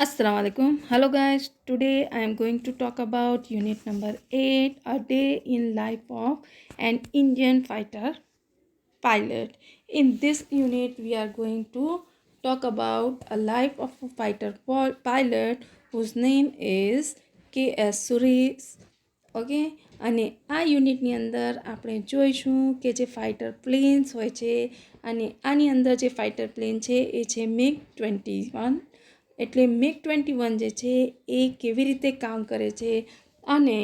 Assalamu alaikum. Hello guys. Today I am going to talk about unit number 8, a day in life of an Indian fighter pilot. In this unit we are going to talk about a life of a fighter pilot whose name is K.S. Suresh. Okay અને આ યુનિટની અંદર આપણે જોઈશું કે જે fighter planes હોય છે અને આની અંદર જે ફાઇટર પ્લેન છે એ છે MiG-21 એટલે MiG-21 જે છે એ કેવી રીતે કામ કરે છે અને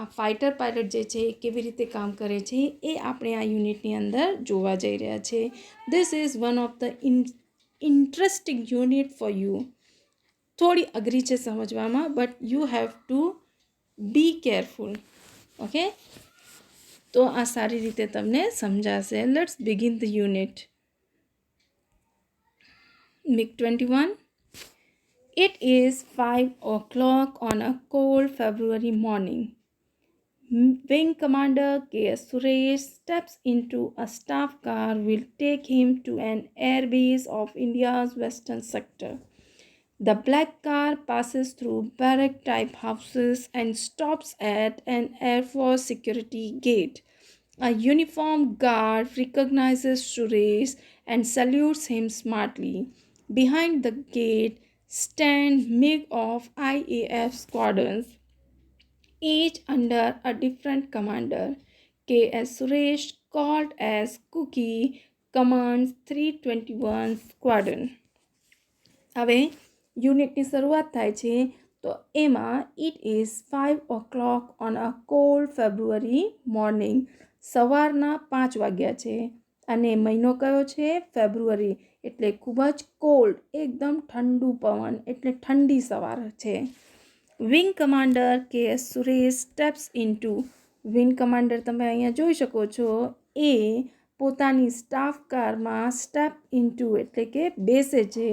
આ ફાઇટર પાયલટ જે છે એ કેવી રીતે કામ કરે છે એ આપણે આ યુનિટની અંદર જોવા જઈ રહ્યા છે. This is one of the interesting unit for you. થોડી અઘરી છે સમજવામાં, but you have to be careful. Okay, તો આ સારી રીતે તમને સમજાશે. Let's begin the unit. MiG-21. It is 5 o'clock on a cold February morning. Wing Commander K.S. Suresh steps into a staff car will take him to an airbase of India's western sector. The black car passes through barrack-type houses and stops at an Air Force security gate. A uniformed guard recognizes Suresh and salutes him smartly. Behind the gate stand MiG of IAF squadrons, each under a different commander. K.S. Suresh, called as Cookie, commands 321 squadron. હવે યુનિટની શરૂઆત થાય છે તો એમાં it is 5 o'clock on a cold February morning. સવારના 5 વાગ્યા છે અને મહિનો કયો છે? ફેબ્રુઆરી. એટલે ખૂબ જ કોલ્ડ, એકદમ ઠંડુ પવન, એટલે ઠંડી સવાર છે. Wing commander K.S. Suresh steps into. Wing commander તમે અહીંયા જોઈ શકો છો, એ પોતાની સ્ટાફ કારમાં સ્ટેપ ઇન્ટુ એટલે કે બેસે છે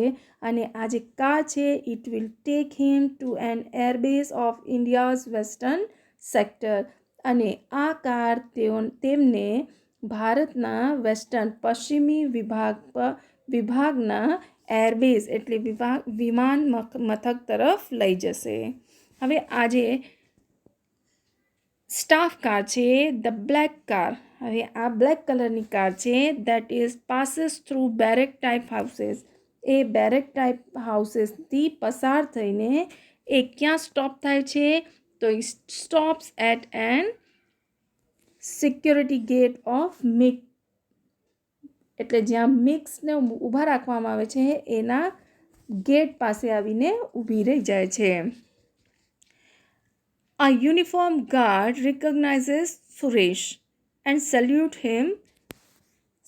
અને આ જે કાર છે it will take him to an airbase of India's western sector. અને આ કાર તેમને ભારતના વેસ્ટર્ન પશ્ચિમી વિભાગના એરબેઝ એટલે વિમાન મથક તરફ લઈ જશે. હવે આજે સ્ટાફ કાર છે ધ બ્લેક કાર. હવે આ બ્લેક કલરની કાર છે that is passes through barrack type houses. એ બેરેક ટાઈપ હાઉસીસથી પસાર થઈને એ ક્યાં સ્ટોપ થાય છે? તો એ stops at an security gate of MiG. એટલે જ્યાં મિક્સને ઊભા રાખવામાં આવે છે એના ગેટ પાસે આવીને ઊભી રહી જાય છે. A uniformed guard recognizes Suresh and salutes him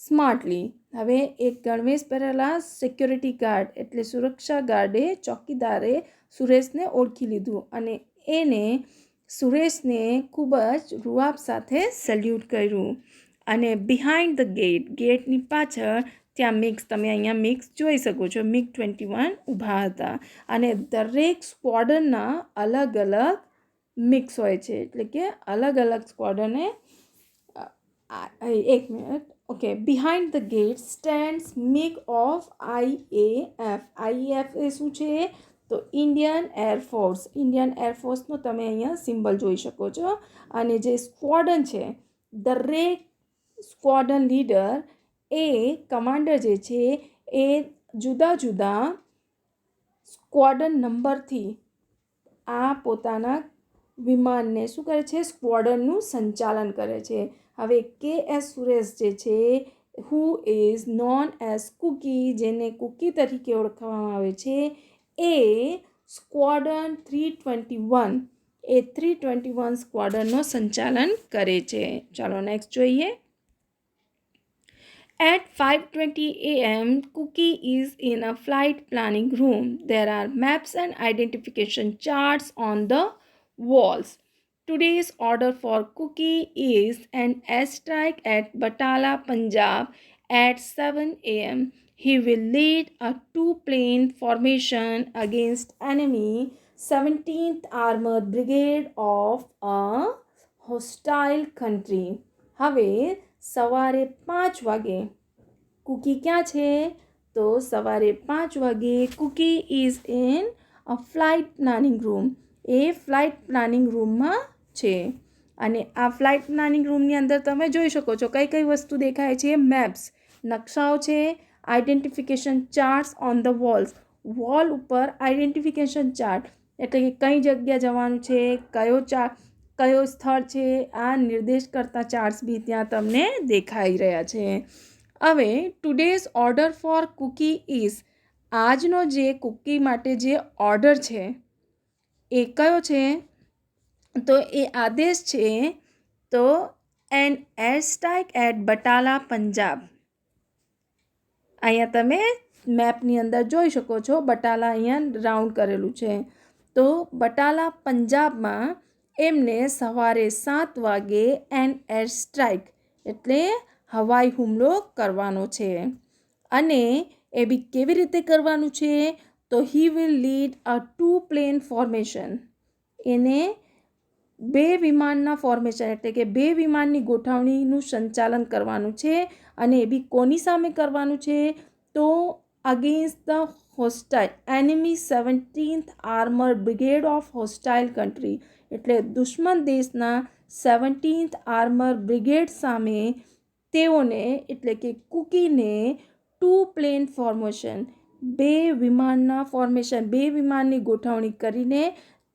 smartly. હવે એક ગણવેશ પહેરેલા સિક્યોરિટી ગાર્ડ એટલે સુરક્ષા ગાર્ડે, ચોકીદારે સુરેશને ઓળખી લીધું અને એને સુરેશને ખૂબ જ રૂઆબ સાથે સેલ્યુટ કર્યું. અને બિહાઇન્ડ ધ ગેટની પાછળ ત્યાં મિક્સ, તમે અહીંયા મિક્સ જોઈ શકો છો, MiG-21 ઊભા હતા અને દરેક સ્ક્વોડનના અલગ અલગ મિક્સ હોય છે. એટલે કે અલગ અલગ સ્ક્વોડને એક minute okay behind the gate stands MiG of IAF. IAF એ શું છે? તો ઇન્ડિયન એરફોર્સ. ઇન્ડિયન એરફોર્સનો તમે અહીંયા સિમ્બલ જોઈ શકો છો. અને જે સ્ક્વોડન છે, દરેક સ્ક્વોડન લીડર એ કમાન્ડર જે છે એ જુદા જુદા સ્ક્વોડન નંબરથી આ પોતાના વિમાનને શું કરે છે? સ્ક્વોડનનું સંચાલન કરે છે. હવે K.S. સુરેશ જે છે who is known as Cookie, જેને કુકી તરીકે ઓળખવામાં આવે છે, એ સ્ક્વોડન 321 એ 321 સ્ક્વોડનનું સંચાલન કરે છે. ચાલો નેક્સ્ટ જોઈએ. At 5:20 a.m., Cookie is in a flight planning room. There are maps and identification charts on the walls. Today's order for Cookie is an airstrike at Batala, Punjab at 7 a.m. He will lead a two-plane formation against enemy 17th Armored Brigade of a hostile country. હવે સવારે 5 વાગે cookie ક્યાં છે? તો સવારે 5 વાગે Cookie is in a flight planning room. એ flight planning રૂમમાં છે. અને આ ફ્લાઇટ પ્લાનિંગ રૂમની અંદર તમે જોઈ શકો છો કઈ કઈ વસ્તુ દેખાય છે. મેપ્સ, નકશાઓ છે. Identification charts on the walls, wall ઉપર આઇડેન્ટિફિકેશન ચાર્ટ એટલે કે કઈ જગ્યા જવાનું છે, કયો સ્થળ છે, આ નિર્દેશ કરતા ચાર્ટ્સ બી ત્યાં તમને દેખાઈ રહ્યા છે. હવે today's order for Cookie is, આજનો જે કુકી માટે જે ઓર્ડર છે એ કયો છે? તો એ આદેશ છે તો an air strike at Batala Punjab. અહીંયા તમે મેપની અંદર જોઈ શકો છો બટાલા અહીંયા રાઉન્ડ કરેલું છે. તો બટાલા પંજાબમાં એમને સવારે 7 વાગે એન એર સ્ટ્રાઇક એટલે હવાઈ હુમલો કરવાનો છે. અને એ બી કેવી રીતે કરવાનું છે? તો he will lead a 2 plane formation. એને 2 વિમાનના ફોર્મેશન એટલે કે 2 વિમાનની ગોઠવણીનું સંચાલન કરવાનું છે. અને એ બી કોની સામે કરવાનું છે? તો against the હોસ્ટાઇલ enemy 17th armour brigade of હોસ્ટાઇલ country એટલે દુશ્મન દેશના 17th આર્મર બ્રિગેડ સામે તેઓને એટલે કે કુકીને 2 પ્લેન ફોર્મેશન 2 વિમાનના ફોર્મેશન 2 વિમાનની ગોઠવણી કરીને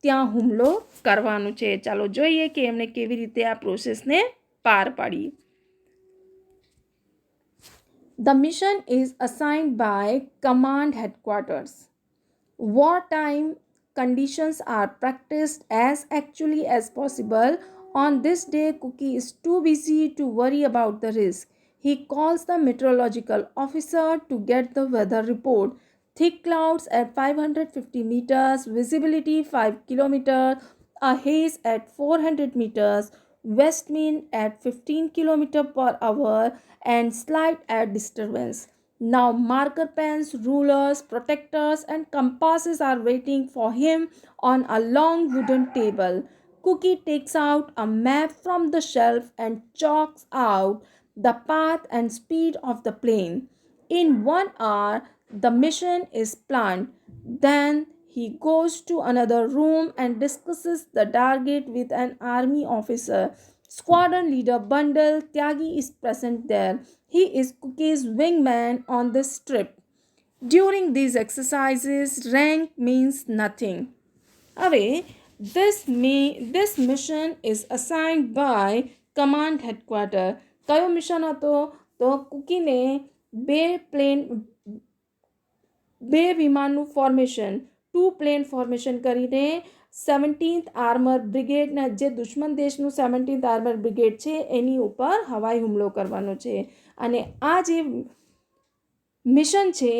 ત્યાં હુમલો કરવાનું છે. ચાલો જોઈએ કે એમણે કેવી રીતે આ પ્રોસેસને પાર પાડી. The mission is assigned by command headquarters. Wartime conditions are practiced as actually as possible. On this day, Cookie is too busy to worry about the risk. He calls the meteorological officer to get the weather report. Thick clouds at 550 meters, visibility 5 kilometers, a haze at 400 meters, west wind at 15 kilometers per hour, and slight air disturbance. Now marker pens, rulers, protectors, and compasses are waiting for him on a long wooden table. Cookie takes out a map from the shelf and chalks out the path and speed of the plane. In 1 hour, the mission is planned. Then he goes to another room and discusses the target with an army officer. Squadron leader Bundle Tyagi is present there. He is Cookie's wingman on this trip. During these exercises, rank means nothing. હવે this mission is assigned by command headquarter. કયો mission હતો? તો કુકીને 2 વિમાનનું formation 2 plane formation કરીને 17th armour બ્રિગેડના જે દુશ્મન દેશનું 17th armour brigade છે એની ઉપર હવાઈ હુમલો કરવાનો છે. અને આ જે મિશન છે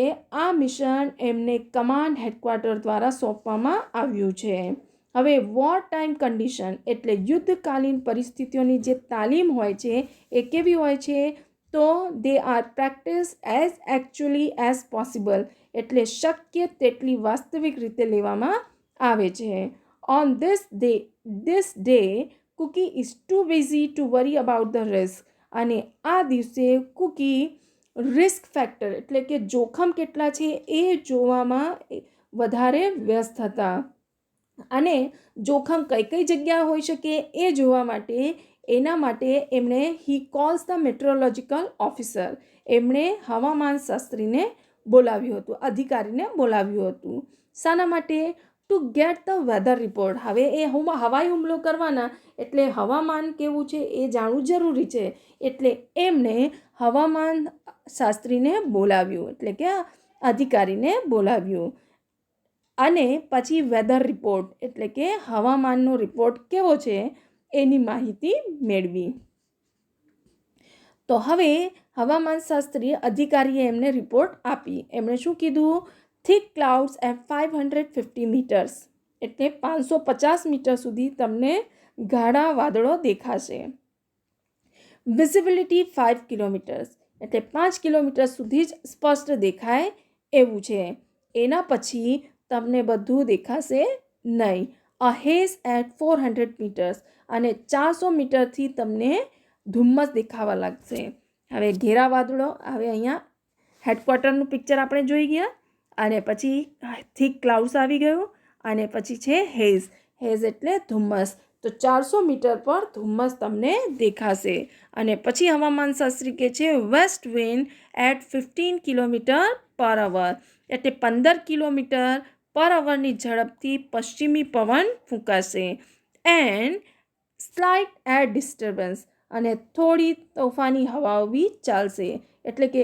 આ મિશન એમને કમાન્ડ હેડક્વાર્ટર દ્વારા સોંપવામાં આવ્યું છે. હવે વોર ટાઈમ કન્ડિશન એટલે યુદ્ધકાલીન પરિસ્થિતિઓની જે તાલીમ હોય છે એ કેવી હોય છે? તો they are practice as actually as possible એટલે શક્ય તેટલી વાસ્તવિક રીતે લેવામાં આવે છે. On this day, Cookie is too busy to worry about the risk. અને આ દિવસે કુકી રિસ્ક ફેક્ટર એટલે કે જોખમ કેટલા છે એ જોવામાં વધારે વ્યસ્ત હતા. અને જોખમ કઈ કઈ જગ્યા હોઈ શકે એ જોવા માટે એના માટે એમણે હી કોલ્સ ધ મેટ્રોલોજિકલ ઓફિસર એમણે હવામાન શાસ્ત્રીને બોલાવ્યું હતું, અધિકારીને બોલાવ્યું હતું. શાના માટે? To get the weather report. હવે એ હવાઈ હુમલો કરવાના એટલે હવામાન કેવું છે એ જાણવું જરૂરી છે. એટલે એમણે હવામાન શાસ્ત્રીને બોલાવ્યું એટલે કે અધિકારીને બોલાવ્યું. અને પછી વેધર રિપોર્ટ એટલે કે હવામાનનો રિપોર્ટ કેવો છે એની માહિતી મેળવી. તો હવે હવામાનશાસ્ત્રી અધિકારીએ એમને રિપોર્ટ આપી. એમણે શું કીધું? થિક ક્લાઉડ્સ એટ 550 મીટર્સ એટલે 550 મીટર સુધી તમને ગાઢા વાદળો દેખાશે. વિઝિબિલિટી 5 કિલોમીટર્સ એટલે 5 કિલોમીટર સુધી જ સ્પષ્ટ દેખાય એવું છે. એના પછી તમને બધું દેખાશે નહીં. અ હેઝ એટ 400 મીટર્સ અને 400 મીટરથી તમને ધુમ્મસ દેખાવા લાગશે. હવે ઘેરા વાદળો, હવે અહીંયા હેડક્વાર્ટરનું પિક્ચર આપણે જોઈ ગયા અને પછી થિક ક્લાઉડ્સ આવી ગયું અને પછી છે હેઝ. હેઝ એટલે ધુમ્મસ. તો 400 મીટર પર ધુમ્મસ તમને દેખાશે. અને પછી હવામાન શાસ્ત્રી કે છે વેસ્ટ વિન્ડ એટ 15 કિલોમીટર પર અવર, એટલે 15 કિલોમીટર પર અવરની ઝડપથી પશ્ચિમી પવન ફૂંકાશે. એન્ડ સ્લાઇટ એર ડિસ્ટર્બન્સ, અને થોડી તોફાની હવાઓ બી ચાલશે. એટલે કે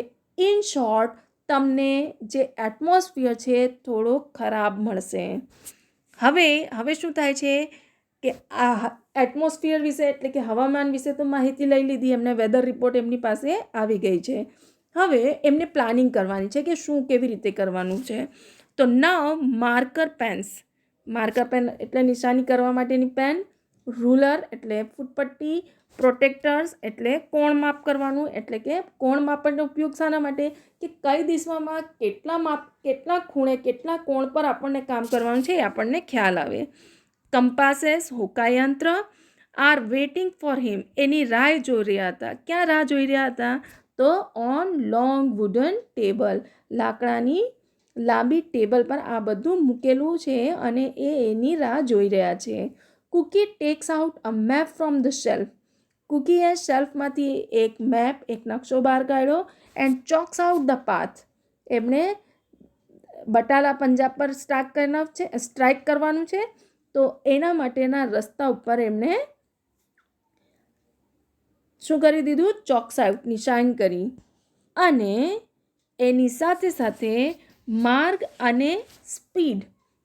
ઇન શોર્ટ તમને જે એટમોસ્ફિયર છે થોડો ખરાબ મળશે. હવે શું થાય છે કે આ એટમોસ્ફિયર વિશે એટલે કે હવામાન વિશે તો માહિતી લઈ લીધી, એમને વેધર રિપોર્ટ એમની પાસે આવી ગઈ છે. હવે એમને પ્લાનિંગ કરવાની છે કે શું કેવી રીતે કરવાનું છે. તો નાવ માર્કર પેન્સ, માર્કર પેન એટલે નિશાની કરવા માટેની પેન, રૂલર એટલે ફૂટપટ્ટી, પ્રોટેક્ટર્સ એટલે કોણ માપ કરવાનું, એટલે કે કોણ માપનનો ઉપયોગ શાના માટે કે કઈ દિશામાં કેટલા ખૂણે કેટલા કોણ પર આપણને કામ કરવાનું છે એ આપણને ખ્યાલ આવે. કમ્પાસેસ હોકાયંત્ર આર વેઇટિંગ ફોર હિમ, એની રાહ જોઈ રહ્યા હતા. ક્યાં રાહ જોઈ રહ્યા હતા? તો ઓન લોંગ વુડન ટેબલ, લાકડાની લાંબી ટેબલ પર આ બધું મૂકેલું છે અને એની રાહ જોઈ રહ્યા છે. Cookie takes out a map from the shelf, કુકીએ શેલ્ફમાંથી એક મેપ, એક નકશો બહાર કાઢ્યો. And chalks out the path, એમણે બટાલા પંજા પર સ્ટ્રાઇક કરવાનું છે. તો એના માટેના રસ્તા ઉપર એમણે શું કરી દીધું? ચોક્સ આઉટ, નિશાન કરી. અને એની સાથે સાથે માર્ગ અને સ્પીડ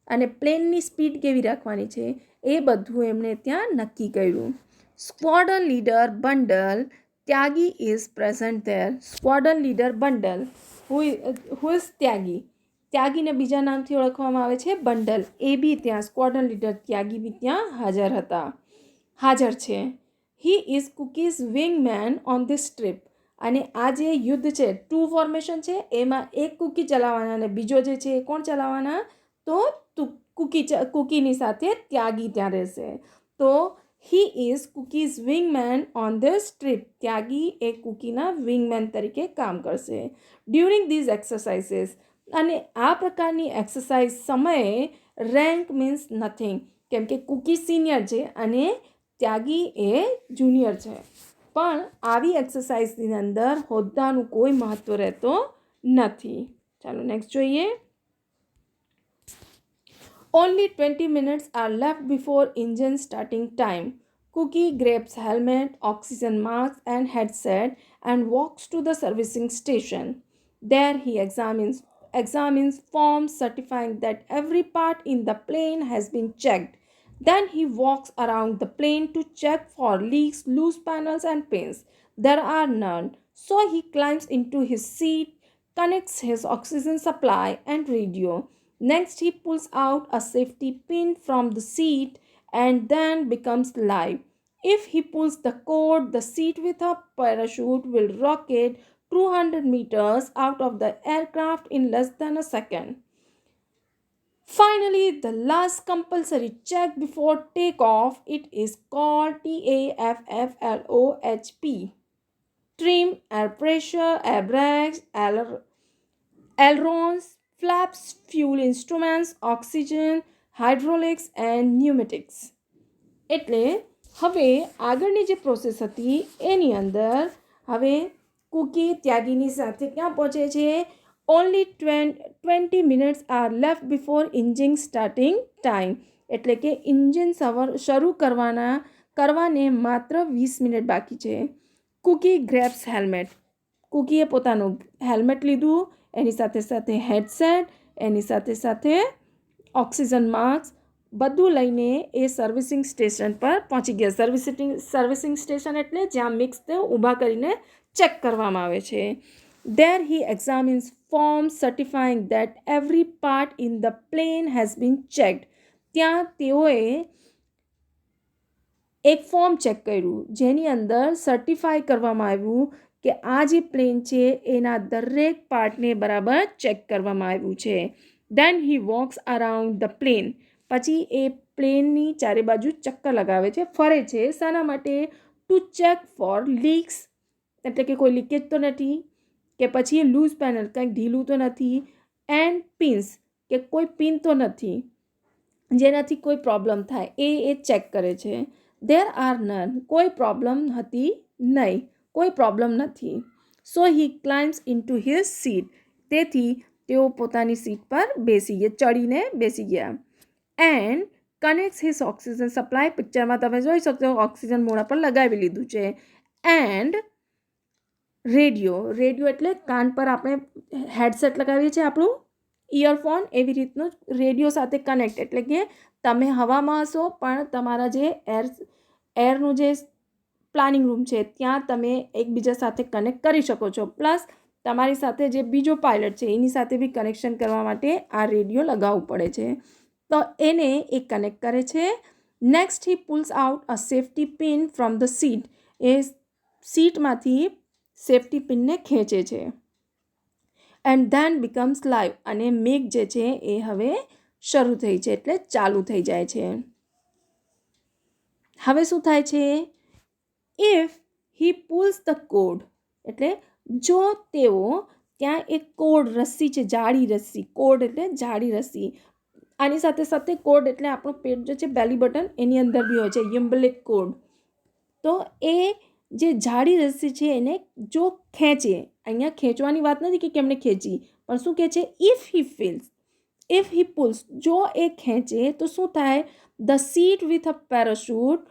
અને પ્લેનની સ્પીડ કેવી રાખવાની છે એ બધું એમણે ત્યાં નક્કી કર્યું. Squadron leader bundle Tyagi is present there. Squadron leader bundle who is Tyagi, ત્યાગીને બીજા નામથી ઓળખવામાં આવે છે બંડલ, એ બી ત્યાં સ્ક્વોડન લીડર ત્યાગી બી ત્યાં હાજર છે. હી is Cookie's wingman on this trip. અને આ જે યુદ્ધ છે 2 ફોર્મેશન છે, એમાં એક કુકી ચલાવવાના અને બીજો જે છે એ કોણ ચલાવવાના? તો કુકીની સાથે ત્યાગી ત્યાં રહેશે. તો he is Cookie's wingman on this trip. Tyagi એ કુકીના વિંગમેન તરીકે કામ કરશે. ડ્યુરિંગ ધીઝ એક્સરસાઇઝીસ, અને આ પ્રકારની એક્સરસાઇઝ સમયે રેન્ક મીન્સ નથિંગ, કેમ કે કુકી સિનિયર છે અને ત્યાગી એ જુનિયર છે. પણ આવી એક્સરસાઇઝની અંદર હોદ્દાનું કોઈ મહત્ત્વ રહેતો નથી. ચાલો નેક્સ્ટ જોઈએ. Only 20 minutes are left before engine starting time. Cookie grabs helmet, oxygen mask and headset and walks to the servicing station. There he examines forms certifying that every part in the plane has been checked. Then he walks around the plane to check for leaks, loose panels and pins. There are none. So he climbs into his seat, connects his oxygen supply and radio. Next, he pulls out a safety pin from the seat and then becomes live. If he pulls the cord, the seat with a parachute will rocket 200 meters out of the aircraft in less than a second. Finally, the last compulsory check before takeoff, it is called TAFFLOHP. Trim, air pressure, air brakes, ailerons, flaps, fuel instruments, oxygen, hydraulics and pneumatics. એટલે હવે આગળની જે process હતી એની અંદર હવે cookie ત્યાગીની સાથે ક્યાં પહોંચે છે? Only 20 minutes R left before engine starting time, એટલે કે ઇન્જિન શરૂ કરવાને માત્ર 20 મિનિટ બાકી છે. કુકી ગ્રેબ્સ હેલ્મેટ, કુકીએ પોતાનું હેલ્મેટ લીધું, એની સાથે સાથે હેડસેટ, એની સાથે સાથે ઓક્સિજન માસ્ક, બધું લઈને એ સર્વિસિંગ સ્ટેશન પર પહોંચી ગયા. સર્વિસિંગ સ્ટેશન એટલે જ્યાં મિક્સ ઊભા કરીને ચેક કરવામાં આવે છે. There he examines forms certifying that every part in the plane has been checked. ત્યાં તેઓએ એક ફોર્મ ચેક કર્યું જેની અંદર સર્ટિફાઈ કરવામાં આવ્યું કે આ જે પ્લેન છે એના દરેક પાર્ટને બરાબર ચેક કરવામાં આવ્યું છે. Then he walks around the plane. પછી એ પ્લેનની ચારે બાજુ ચક્કર લગાવે છે, ફરે છે. શાના માટે? ટુ ચેક ફોર લીક્સ, એટલે કે કોઈ લીકેજ તો નથી, કે પછી લૂઝ પેનલ કંઈક ઢીલું તો નથી, એન્ડ પિન્સ, કે કોઈ પિન તો નથી, જેનાથી કોઈ પ્રોબ્લેમ થાય એ ચેક કરે છે. ધેર આર નન, કોઈ પ્રોબ્લેમ હતી નહીં, કોઈ પ્રોબ્લેમ નથી. સો હી ક્લાઇમ્સ ઇન્ટુ હિઝ સીટ, તેથી તેઓ પોતાની સીટ પર બેસી ગયા, ચડીને બેસી ગયા. And connects his oxygen supply, પિક્ચરમાં તમે જોઈ શકશો ઓક્સિજન મોઢા પર લગાવી લીધું છે. એન્ડ રેડિયો એટલે કાન પર આપણે હેડસેટ લગાવીએ છીએ આપણું ઇયરફોન, એવી રીતનું રેડિયો સાથે કનેક્ટ, એટલે કે તમે હવામાં હશો પણ તમારા જે એરનું જે પ્લાનિંગ રૂમ છે ત્યાં તમે એકબીજા સાથે કનેક્ટ કરી શકો છો. પ્લસ તમારી સાથે જે બીજો પાયલટ છે એની સાથે બી કનેક્શન કરવા માટે આ રેડિયો લગાવવું પડે છે. તો એને એ કનેક્ટ કરે છે. Next he pulls out a safety pin from the seat, એ સીટમાંથી સેફ્ટી પિનને ખેંચે છે. એન્ડ ધેન બિકમ્સ લાઈવ, અને મેઘ જે છે એ હવે શરૂ થઈ છે, એટલે ચાલુ થઈ જાય છે. હવે શું થાય છે? If he pulls the code, એટલે જો તેઓ ત્યાં એક કોડ રસ્સી છે, જાડી રસ્સી, કોડ એટલે જાડી રસ્સી, આની સાથે સાથે કોડ એટલે આપણું પેટ જે છે બેલી બટન એની અંદર બી હોય છે યમ્બલિક કોડ. તો એ જે જાડી રસ્સી છે એને જો ખેંચે, અહીંયા ખેંચવાની વાત નથી કે કેમણે ખેંચી, પણ શું કહે છે? ઇફ હી પુલ્સ, જો એ ખેંચે તો શું થાય? The seat with a parachute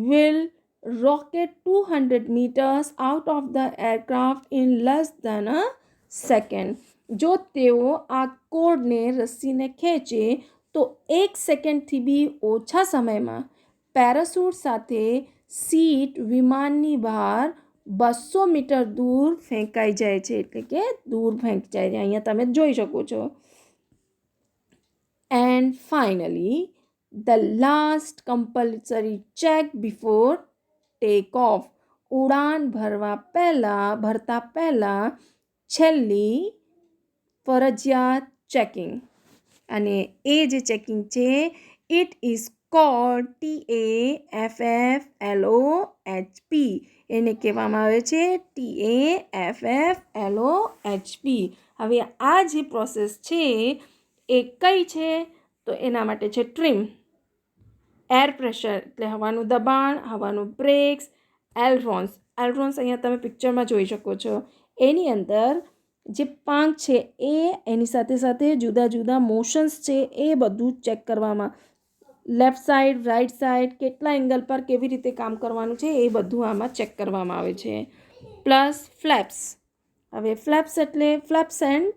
will rocket 200 meters out of the aircraft in less than a second. જો તેઓ આ કોડને રસ્સીને ખેંચે તો 1 સેકન્ડથી બી ઓછા સમયમાં પેરાશૂટ સાથે સીટ વિમાનની બહાર 200 મીટર દૂર ફેંકાઈ જાય છે, એટલે કે દૂર ફેંકી જાય છે. અહીંયા તમે જોઈ શકો છો. And finally the last compulsory check before take off, ઉડાન ભરતા પહેલાં છેલ્લી ફરજિયાત ચેકિંગ, અને એ જે ચેકિંગ છે ઇટ ઇઝ કોલ્ડ TAFFLOHP, એને કહેવામાં આવે છે TAFFLOHP. હવે આ જે પ્રોસેસ છે એ કઈ છે? તો એના માટે છે ટ્રીમ, એર પ્રેશર એટલે હવાનું દબાણ, હવાનું બ્રેક્સ, એલરોન્સ અહીંયા તમે પિક્ચરમાં જોઈ શકો છો. એની અંદર જે પાંખ છે એની સાથે સાથે જુદા જુદા મોશન્સ છે એ બધું ચેક કરવામાં, લેફ્ટ સાઈડ, રાઈટ સાઈડ, કેટલા એંગલ પર કેવી રીતે કામ કરવાનું છે એ બધું આમાં ચેક કરવામાં આવે છે. પ્લસ ફ્લેપ્સ, હવે ફ્લેપ્સ એટલે ફ્લેપ્સ એન્ડ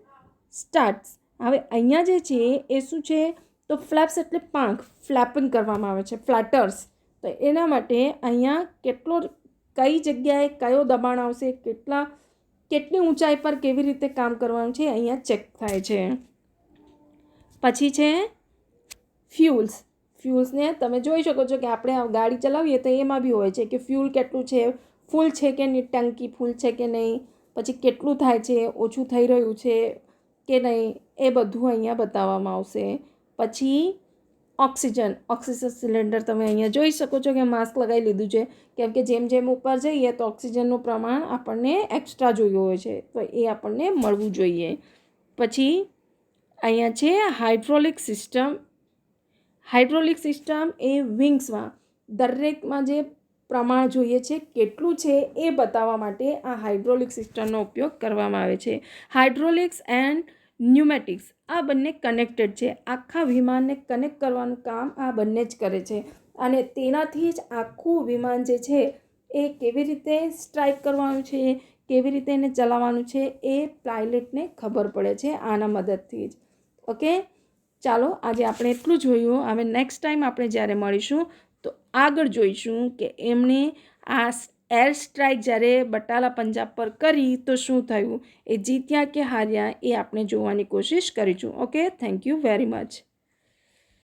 સ્ટાર્ટ્સ. હવે અહીંયા જે છે એ શું છે? તો ફ્લેપ્સ એટલે પાંખ, ફ્લેપિંગ કરવામાં આવે છે, ફ્લેટર્સ. તો એના માટે અહીંયા કઈ જગ્યાએ કયો દબાણ આવશે, કેટલી ઊંચાઈ પર કેવી રીતે કામ કરવાનું છે અહીંયા ચેક થાય છે. પછી છે ફ્યુલ્સને તમે જોઈ શકો છો કે આપણે ગાડી ચલાવીએ તો એમાં બી હોય છે કે ફ્યુલ કેટલું છે, ફૂલ છે કે નહીં, ટંકી ફૂલ છે કે નહીં, પછી કેટલું થાય છે, ઓછું થઈ રહ્યું છે કે નહીં, એ બધું અહીંયા બતાવવામાં આવશે. પછી ઓક્સિજન સિલિન્ડર તમે અહીંયા જોઈ શકો છો કે માસ્ક લગાવી લીધું છે, કેમ કે જેમ જેમ ઉપર જઈએ તો ઓક્સિજનનું પ્રમાણ આપણને એક્સ્ટ્રા જોયું હોય છે, તો એ આપણને મળવું જોઈએ. પછી અહીંયા છે હાઇડ્રોલિક સિસ્ટમ એ વિંગ્સમાં દરેકમાં જે પ્રમાણ જોઈએ છે કેટલું છે એ બતાવવા માટે આ હાઇડ્રોલિક સિસ્ટમનો ઉપયોગ કરવામાં આવે છે. હાઇડ્રોલિક્સ એન્ડ ન્યુમેટિક્સ આ બંને કનેક્ટેડ છે, આખા વિમાનને કનેક્ટ કરવાનું કામ આ બંને જ કરે છે, અને તેનાથી જ આખું વિમાન જે છે એ કેવી રીતે સ્ટ્રાઇક કરવાનું છે, કેવી રીતે એને ચલાવવાનું છે એ પાયલટને ખબર પડે છે આના મદદથી જ. ઓકે, ચાલો આજે આપણે એટલું જોયું. હવે નેક્સ્ટ ટાઈમ આપણે જ્યારે મળીશું તો આગળ જોઈશું કે એમણે આ એર સ્ટ્રાઇક જ્યારે બટાલા પંજાબ પર કરી તો શું થયું, એ જીત્યા કે હાર્યા એ આપણે જોવાની કોશિશ કરીશું. Okay, thank you very much.